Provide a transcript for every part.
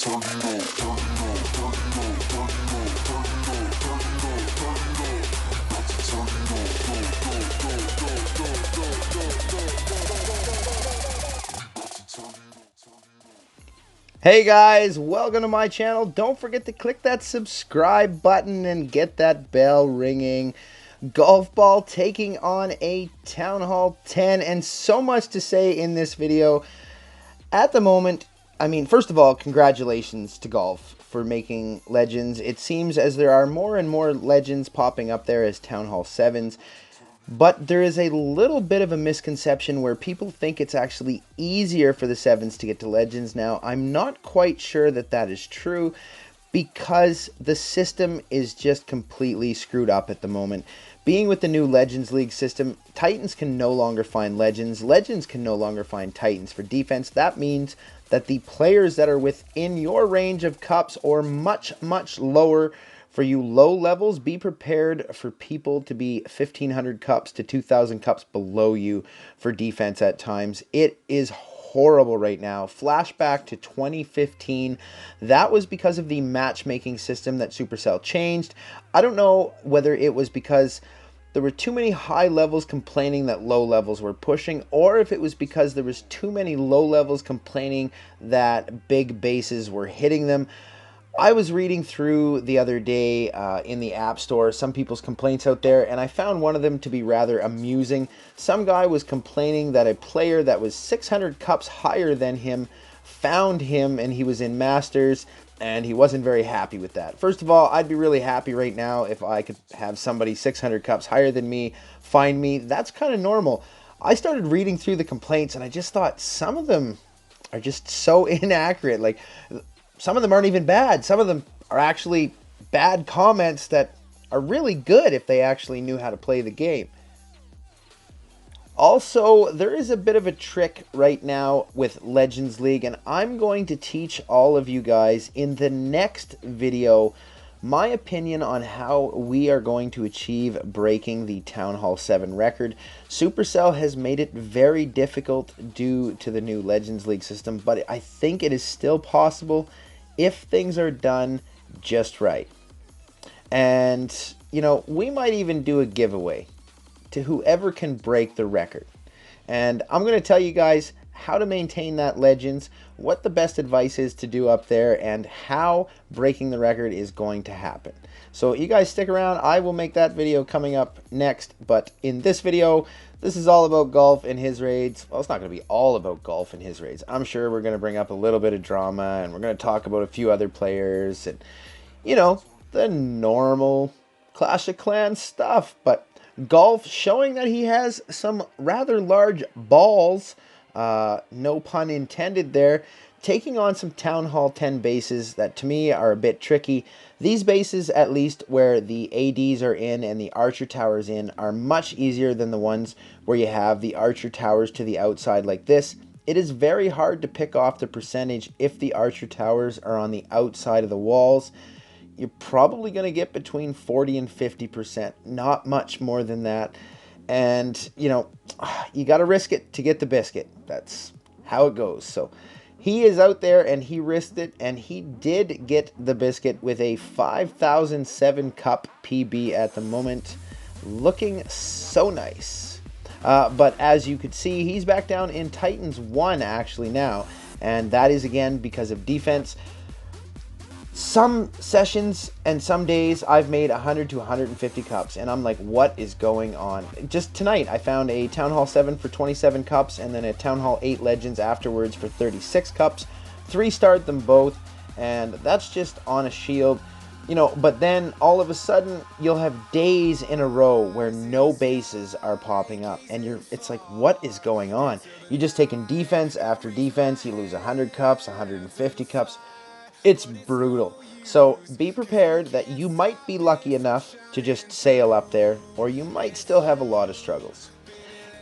Hey guys, welcome to my channel. Don't forget to click that subscribe button and get that bell ringing. Golf ball taking on a Town Hall 10, and so much to say in this video. At the moment, I mean, first of all, congratulations to Golf for making Legends. It seems as there are more and more Legends popping up there as Town Hall 7s. But there is a little bit of a misconception where people think it's actually easier for the 7s to get to Legends now. I'm not quite sure that that is true because the system is just completely screwed up at the moment. Being with the new Legends League system, Titans can no longer find Legends. Legends can no longer find Titans for defense. That means that the players that are within your range of cups or much, much lower, for you low levels, be prepared for people to be 1,500 cups to 2,000 cups below you for defense at times. It is horrible right now. Flashback to 2015. That was because of the matchmaking system that Supercell changed. I don't know whether it was because there were too many high levels complaining that low levels were pushing, or if it was because there was too many low levels complaining that big bases were hitting them. I was reading through the other day in the App Store some people's complaints out there, and I found one of them to be rather amusing. Some guy was complaining that a player that was 600 cups higher than him found him, and he was in Masters, and he wasn't very happy with that. First of all, I'd be really happy right now if I could have somebody 600 cups higher than me find me. That's kind of normal. I started reading through the complaints, and I just thought some of them are just so inaccurate. Like, some of them aren't even bad. Some of them are actually bad comments that are really good if they actually knew how to play the game. Also, there is a bit of a trick right now with Legends League, and I'm going to teach all of you guys in the next video my opinion on how we are going to achieve breaking the Town Hall 7 record. Supercell has made it very difficult due to the new Legends League system, but I think it is still possible if things are done just right. And, you know, we might even do a giveaway to whoever can break the record. And I'm going to tell you guys how to maintain that Legends, what the best advice is to do up there, and how breaking the record is going to happen. So you guys stick around. I will make that video coming up next. But in this video, this is all about Golf and his raids. Well, it's not going to be all about Golf and his raids. I'm sure we're going to bring up a little bit of drama, and we're going to talk about a few other players and, you know, the normal Clash of Clans stuff. But Golf showing that he has some rather large balls, no pun intended there, taking on some Town Hall 10 bases that to me are a bit tricky. These bases, at least where the ADs are in and the Archer Towers in, are much easier than the ones where you have the Archer Towers to the outside like this. It is very hard to pick off the percentage if the Archer Towers are on the outside of the walls. You're probably going to get between 40 and 50%, not much more than that. And, you know, you got to risk it to get the biscuit. That's how it goes. So he is out there and he risked it, and he did get the biscuit with a 5,007 cup PB at the moment. Looking so nice. But as you could see, he's back down in Titans 1 actually now. And that is again because of defense. Some sessions and some days I've made 100 to 150 cups, and I'm like, what is going on? Just tonight I found a Town Hall 7 for 27 cups and then a Town Hall 8 Legends afterwards for 36 cups. 3-starred them both, and that's just on a shield. You know, but then all of a sudden you'll have days in a row where no bases are popping up, and it's like, what is going on? You're just taking defense after defense. You lose 100 cups, 150 cups. It's brutal. So be prepared that you might be lucky enough to just sail up there, or you might still have a lot of struggles.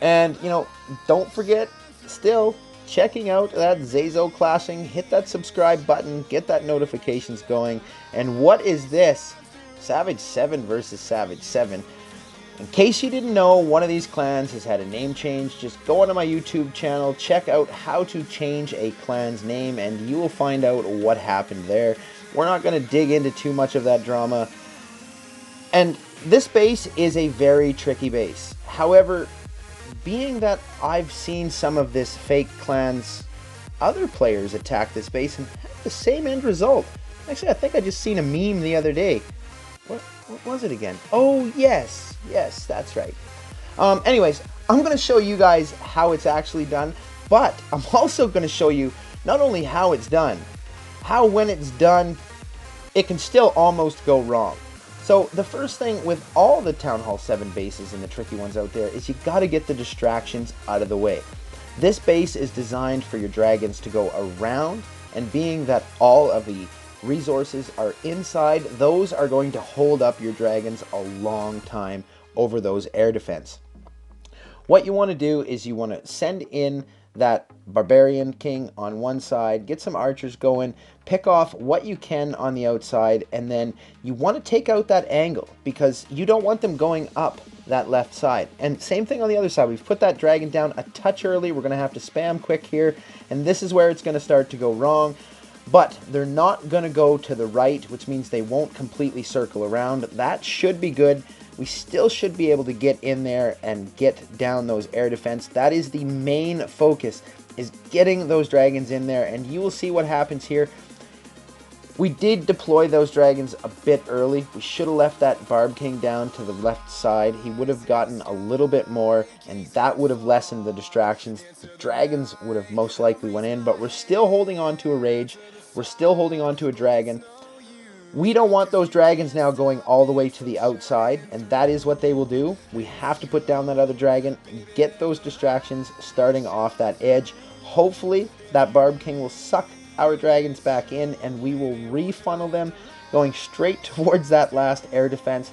And, you know, don't forget, still checking out that ZaiZoe clashing. Hit that subscribe button, get that notifications going. And what is this? Savage 7 versus Savage 7. In case you didn't know, one of these clans has had a name change. Just go onto my YouTube channel, check out how to change a clan's name, and you will find out what happened there. We're not going to dig into too much of that drama. And this base is a very tricky base. However, being that I've seen some of this fake clan's other players attack this base and have the same end result. Actually, I think I just seen a meme the other day. What was it again? Oh, yes, that's right. Anyways, I'm going to show you guys how it's actually done, but I'm also going to show you not only how it's done, how when it's done, it can still almost go wrong. So the first thing with all the Town Hall 7 bases and the tricky ones out there is you got to get the distractions out of the way. This base is designed for your dragons to go around, and being that all of the resources are inside, those are going to hold up your dragons a long time over those air defense. What you want to do is you want to send in that Barbarian King on one side, get some archers going, pick off what you can on the outside, and then you want to take out that angle because you don't want them going up that left side. And same thing on the other side. We've put that dragon down a touch early. We're going to have to spam quick here, and this is where it's going to start to go wrong. But they're not going to go to the right, which means they won't completely circle around. That should be good. We still should be able to get in there and get down those air defense. That is the main focus, is getting those dragons in there, and you will see what happens here. We did deploy those dragons a bit early. We should have left that Barb King down to the left side. He would have gotten a little bit more, and that would have lessened the distractions. The dragons would have most likely went in, but we're still holding on to a rage. We're still holding on to a dragon. We don't want those dragons now going all the way to the outside, and that is what they will do. We have to put down that other dragon, get those distractions starting off that edge. Hopefully, that Barb King will suck our dragons back in, and we will refunnel them going straight towards that last air defense.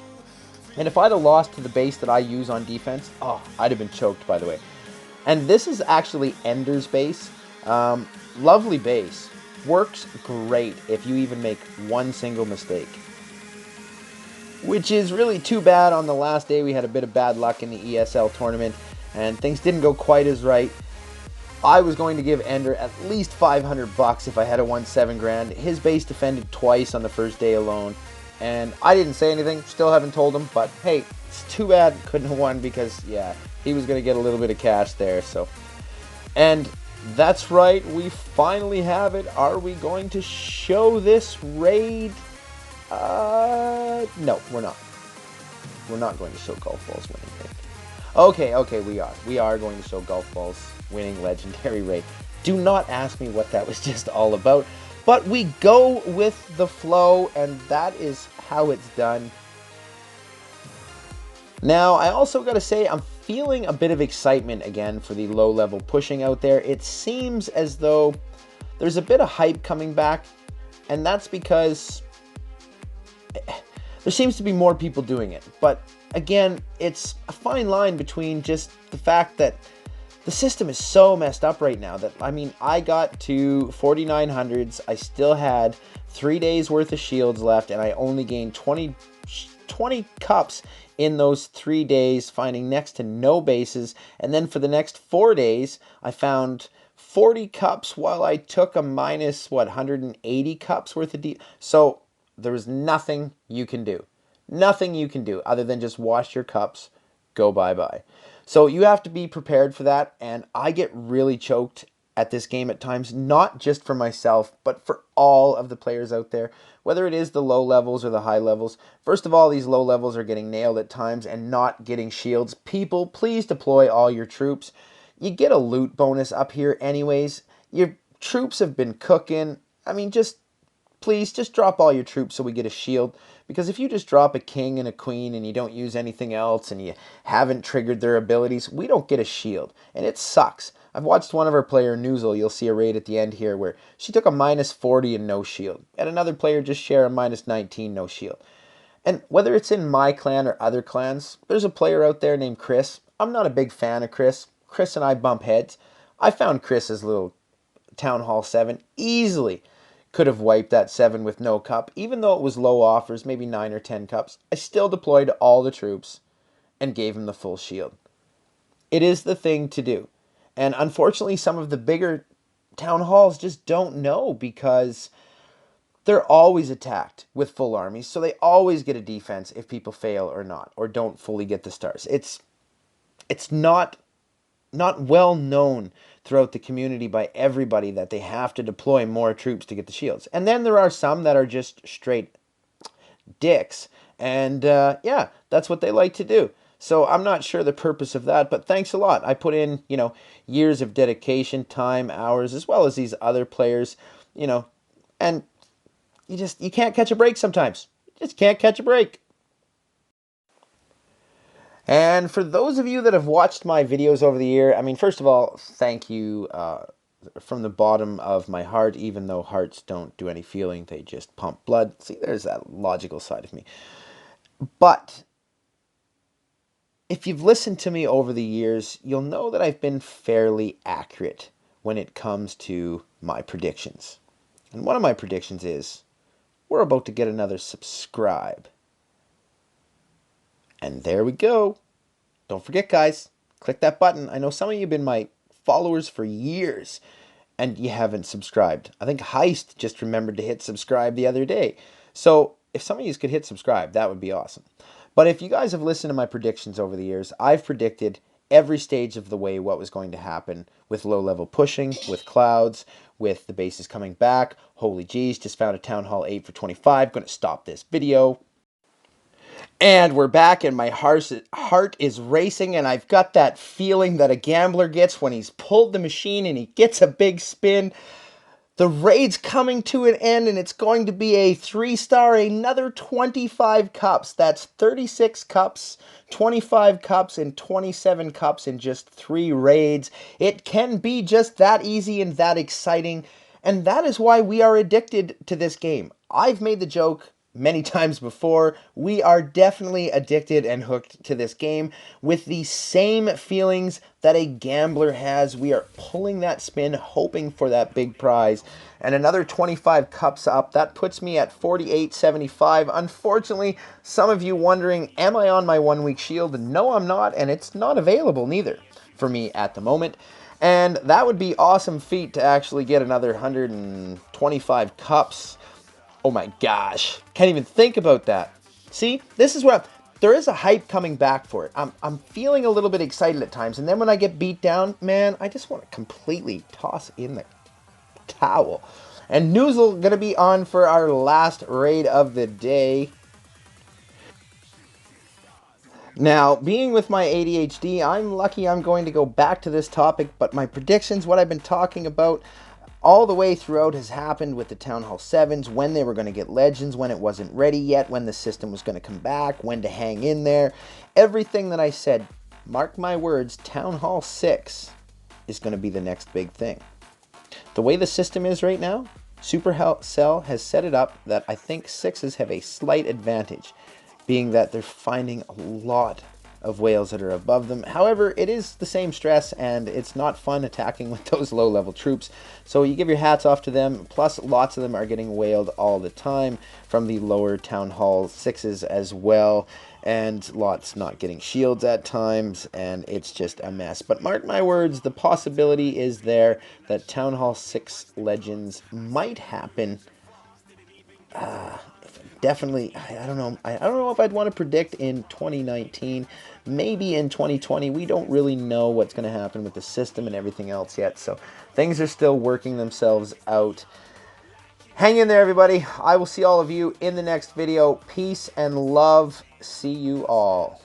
And if I'd have lost to the base that I use on defense, oh, I'd have been choked, by the way. And this is actually Ender's base. Lovely base. Works great if you even make one single mistake. Which is really too bad. On the last day we had a bit of bad luck in the ESL tournament and things didn't go quite as right. I was going to give Ender at least 500 bucks if I had won 7 grand. His base defended twice on the first day alone, and I didn't say anything, still haven't told him, but hey, it's too bad couldn't have won because, yeah, he was going to get a little bit of cash there, so. And that's right, we finally have it. Are we going to show this raid? No, we're not. We're not going to show golf balls winning raid. Okay, we are. We are going to show golf balls winning legendary raid. Do not ask me what that was just all about, but we go with the flow, and that is how it's done. Now, I also got to say, I'm feeling a bit of excitement again for the low-level pushing out there. It seems as though there's a bit of hype coming back, and that's because there seems to be more people doing it. But again, it's a fine line between just the fact that the system is so messed up right now that, I mean, I got to 4900s, I still had 3 days worth of shields left, and I only gained 20 cups in those 3 days, finding next to no bases. And then for the next 4 days, I found 40 cups while I took a minus, 180 cups worth of so there was nothing you can do. Nothing you can do other than just wash your cups, go bye-bye. So you have to be prepared for that, and I get really choked at this game at times, not just for myself, but for all of the players out there, whether it is the low levels or the high levels. First of all, these low levels are getting nailed at times and not getting shields. People, please deploy all your troops. You get a loot bonus up here anyways. Your troops have been cooking. I mean, please, just drop all your troops so we get a shield. Because if you just drop a king and a queen and you don't use anything else and you haven't triggered their abilities, we don't get a shield. And it sucks. I've watched one of our player, Noozle, you'll see a raid at the end here, where she took a minus 40 and no shield. And another player just share a minus 19, no shield. And whether it's in my clan or other clans, there's a player out there named Chris. I'm not a big fan of Chris. Chris and I bump heads. I found Chris's little Town Hall 7 easily could have wiped that 7 with no cup. Even though it was low offers, maybe 9 or 10 cups, I still deployed all the troops and gave him the full shield. It is the thing to do. And unfortunately, some of the bigger town halls just don't know, because they're always attacked with full armies, so they always get a defense if people fail or not, or don't fully get the stars. It's not well known throughout the community by everybody that they have to deploy more troops to get the shields. And then there are some that are just straight dicks, and yeah, that's what they like to do. So I'm not sure the purpose of that, but thanks a lot. I put in, years of dedication, time, hours, as well as these other players, and you can't catch a break sometimes. You just can't catch a break. And for those of you that have watched my videos over the year, I mean, first of all, thank you from the bottom of my heart, even though hearts don't do any feeling, they just pump blood. See, there's that logical side of me. But if you've listened to me over the years, you'll know that I've been fairly accurate when it comes to my predictions. And one of my predictions is, we're about to get another subscribe. And there we go. Don't forget, guys, click that button. I know some of you have been my followers for years and you haven't subscribed. I think Heist just remembered to hit subscribe the other day. So if some of you could hit subscribe, that would be awesome. But if you guys have listened to my predictions over the years, I've predicted every stage of the way what was going to happen with low-level pushing, with clouds, with the bases coming back. Holy geez, just found a Town Hall 8 for 25. Going to stop this video. And we're back, and my heart is racing, and I've got that feeling that a gambler gets when he's pulled the machine and he gets a big spin. The raid's coming to an end, and it's going to be a 3-star, another 25 cups. That's 36 cups, 25 cups, and 27 cups in just 3 raids. It can be just that easy and that exciting, and that is why we are addicted to this game. I've made the joke many times before, we are definitely addicted and hooked to this game with the same feelings that a gambler has. We are pulling that spin, hoping for that big prize. And another 25 cups up, that puts me at 48.75. Unfortunately, some of you wondering, am I on my 1-week shield? No, I'm not, and it's not available neither for me at the moment. And that would be awesome feat to actually get another 125 cups. Oh my gosh, can't even think about that. See, this is what there is a hype coming back for it. I'm feeling a little bit excited at times, and then when I get beat down, man, I just want to completely toss in the towel. And Noozle gonna be on for our last raid of the day. Now, being with my ADHD, I'm lucky I'm going to go back to this topic, but my predictions, what I've been talking about all the way throughout, has happened with the Town Hall 7s, when they were going to get Legends, when it wasn't ready yet, when the system was going to come back, when to hang in there. Everything that I said, mark my words, Town Hall 6 is going to be the next big thing. The way the system is right now, Supercell has set it up that I think 6s have a slight advantage, being that they're finding a lot of whales that are above them. However, it is the same stress, and it's not fun attacking with those low-level troops. So you give your hats off to them. Plus, lots of them are getting whaled all the time from the lower Town Hall 6s as well. And lots not getting shields at times, and it's just a mess. But mark my words, the possibility is there that Town Hall 6 Legends might happen. Definitely, I don't know. I don't know if I'd want to predict in 2019. Maybe in 2020. We don't really know what's going to happen with the system and everything else yet. So things are still working themselves out. Hang in there, everybody. I will see all of you in the next video. Peace and love. See you all.